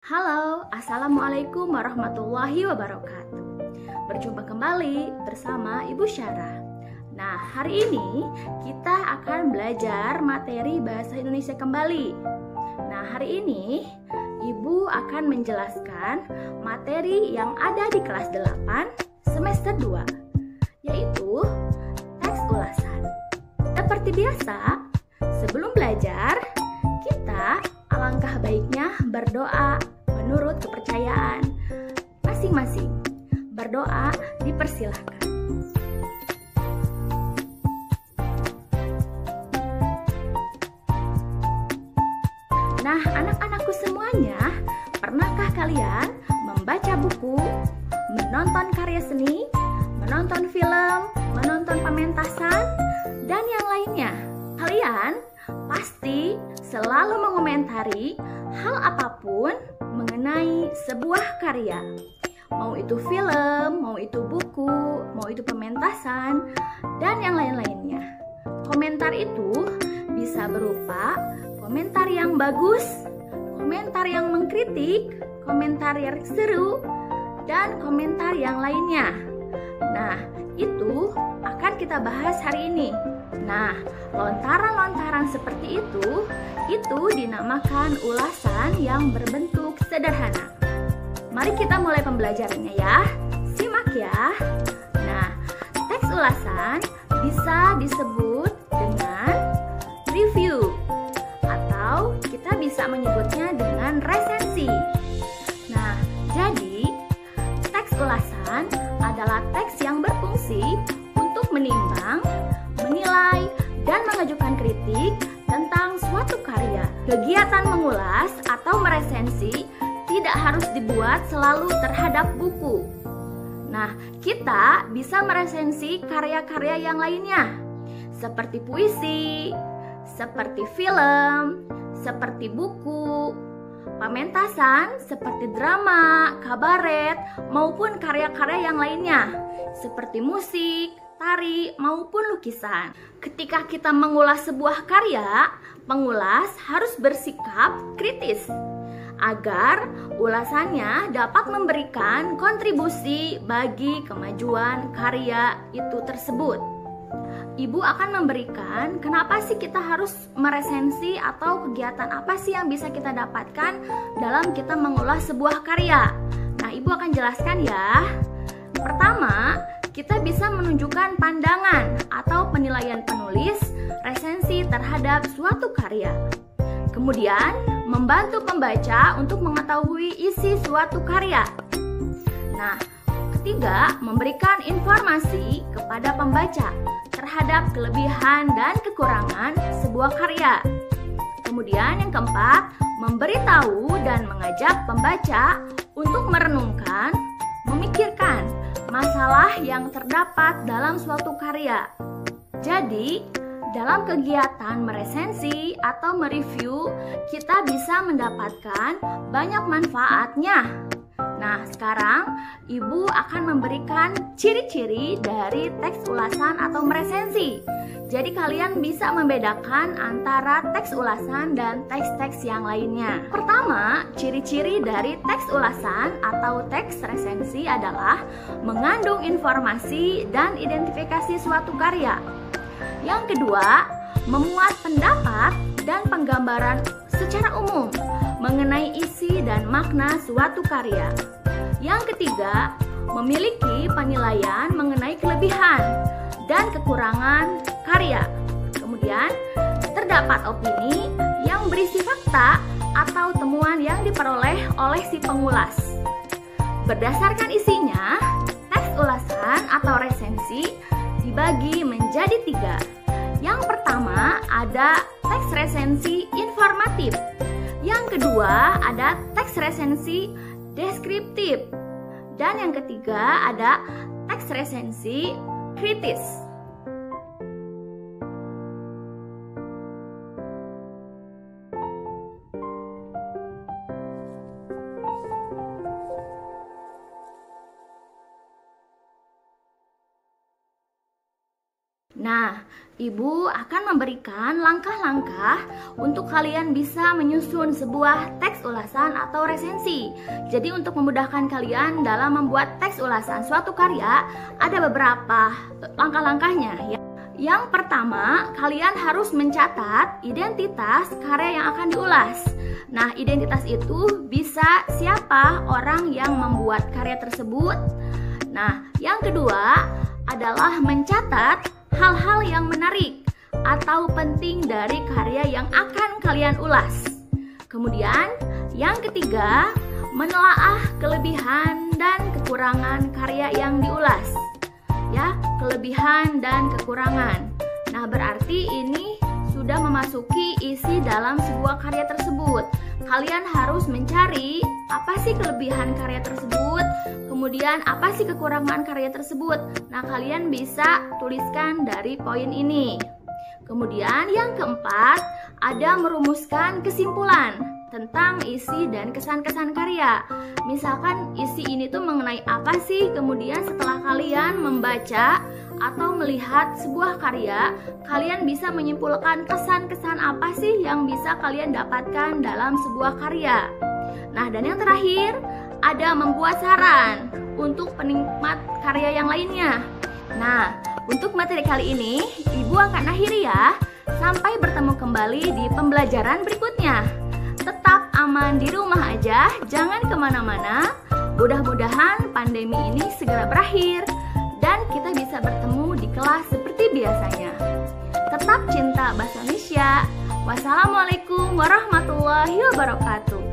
Halo, Assalamualaikum warahmatullahi wabarakatuh. Berjumpa kembali bersama Ibu Syarah. Nah, hari ini kita akan belajar materi Bahasa Indonesia kembali. Nah, hari ini Ibu akan menjelaskan materi yang ada di kelas 8 semester 2, yaitu teks ulasan. Seperti biasa, sebelum belajar, kita alangkah baiknya berdoa menurut kepercayaan masing-masing. Berdoa dipersilahkan. Nah, anak-anakku semuanya, pernahkah kalian membaca buku, menonton karya seni, menonton film, menonton pementasan, dan yang lainnya? Kalian pasti selalu mengomentari hal apapun mengenai sebuah karya. Mau itu film, mau itu buku, mau itu pementasan, dan yang lain-lainnya. Komentar itu bisa berupa komentar yang bagus, komentar yang mengkritik, komentar yang seru, dan komentar yang lainnya. Nah, itu akan kita bahas hari ini. Nah, lontaran-lontaran seperti itu dinamakan ulasan yang berbentuk sederhana. Mari kita mulai pembelajarannya ya. Simak ya. Nah, teks ulasan bisa disebut dengan review atau kita bisa menyebutnya dengan resensi. Nah, jadi teks ulasan adalah teks yang berfungsi untuk menimbang, menilai, dan mengajukan kritik tentang suatu karya. Kegiatan mengulas atau meresensi tidak harus dibuat selalu terhadap buku. Nah, kita bisa meresensi karya-karya yang lainnya, seperti puisi, seperti film, seperti buku, pementasan, seperti drama, kabaret, maupun karya-karya yang lainnya, seperti musik, tari, maupun lukisan. Ketika kita mengulas sebuah karya, pengulas harus bersikap kritis agar ulasannya dapat memberikan kontribusi bagi kemajuan karya itu tersebut. Ibu akan memberikan kenapa sih kita harus meresensi atau kegiatan apa sih yang bisa kita dapatkan dalam kita mengulas sebuah karya. Nah, Ibu akan jelaskan ya. Pertama, kita bisa menunjukkan pandangan atau penilaian penulis resensi terhadap suatu karya. Kemudian, membantu pembaca untuk mengetahui isi suatu karya. Nah, ketiga, memberikan informasi kepada pembaca terhadap kelebihan dan kekurangan sebuah karya. Kemudian yang keempat, memberitahu dan mengajak pembaca untuk merenungkan, memikirkan masalah yang terdapat dalam suatu karya. Jadi, dalam kegiatan meresensi atau mereview, kita bisa mendapatkan banyak manfaatnya. Nah, sekarang Ibu akan memberikan ciri-ciri dari teks ulasan atau meresensi. Jadi kalian bisa membedakan antara teks ulasan dan teks-teks yang lainnya. Pertama, ciri-ciri dari teks ulasan atau teks resensi adalah mengandung informasi dan identifikasi suatu karya. Yang kedua, memuat pendapat dan penggambaran secara umum mengenai isi dan makna suatu karya. Yang ketiga, memiliki penilaian mengenai kelebihan dan kekurangan karya. Kemudian, terdapat opini yang berisi fakta atau temuan yang diperoleh oleh si pengulas. Berdasarkan isinya, teks ulasan atau resensi dibagi menjadi 3. Yang pertama ada teks resensi informatif. Yang kedua ada teks resensi deskriptif. Dan yang ketiga ada teks resensi kritis. Nah, Ibu akan memberikan langkah-langkah untuk kalian bisa menyusun sebuah teks ulasan atau resensi. Jadi untuk memudahkan kalian dalam membuat teks ulasan suatu karya, ada beberapa langkah-langkahnya ya. Yang pertama, kalian harus mencatat identitas karya yang akan diulas. Nah, identitas itu bisa siapa orang yang membuat karya tersebut. Nah, yang kedua adalah mencatat hal-hal yang menarik atau penting dari karya yang akan kalian ulas. Kemudian, yang ketiga, menelaah kelebihan dan kekurangan karya yang diulas. Ya, kelebihan dan kekurangan. Nah, berarti ini sudah memasuki isi dalam sebuah karya tersebut. Kalian harus mencari apa sih kelebihan karya tersebut, kemudian apa sih kekurangan karya tersebut. Nah, kalian bisa tuliskan dari poin ini. Kemudian yang keempat, ada merumuskan kesimpulan tentang isi dan kesan-kesan karya. Misalkan isi ini tuh mengenai apa sih, kemudian setelah kalian membaca atau melihat sebuah karya, kalian bisa menyimpulkan kesan-kesan apa sih yang bisa kalian dapatkan dalam sebuah karya. Nah, dan yang terakhir, ada membuat saran untuk penikmat karya yang lainnya. Nah, untuk materi kali ini, Ibu akan akhiri ya. Sampai bertemu kembali di pembelajaran berikutnya. Tetap aman di rumah aja, jangan kemana-mana. Mudah-mudahan pandemi ini segera berakhir dan kita bisa bertemu di kelas seperti biasanya. Tetap cinta bahasa Indonesia. Wassalamualaikum warahmatullahi wabarakatuh.